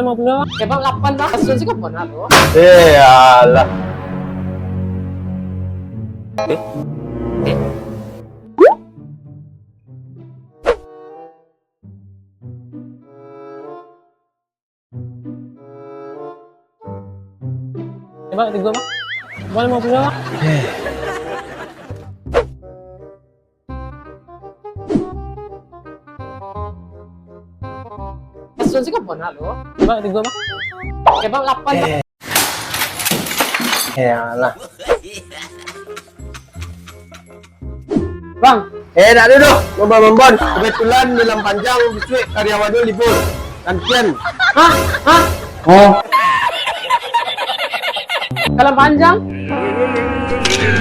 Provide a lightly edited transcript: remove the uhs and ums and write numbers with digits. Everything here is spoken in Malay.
Bang 50 bang. Bang 8 bang. Asun sih kapan aku? Alah. Bang 3 bang. Bang 50 bang. Asun sih kapan aku? Bang 3 bang. Bang 8 bang. Alah. Bang, Tak ada dah. Membon. Kebetulan dalam panjang biskuit karyawan dia libur. Gantian. hah? Hah? Oh. Kalau panjang?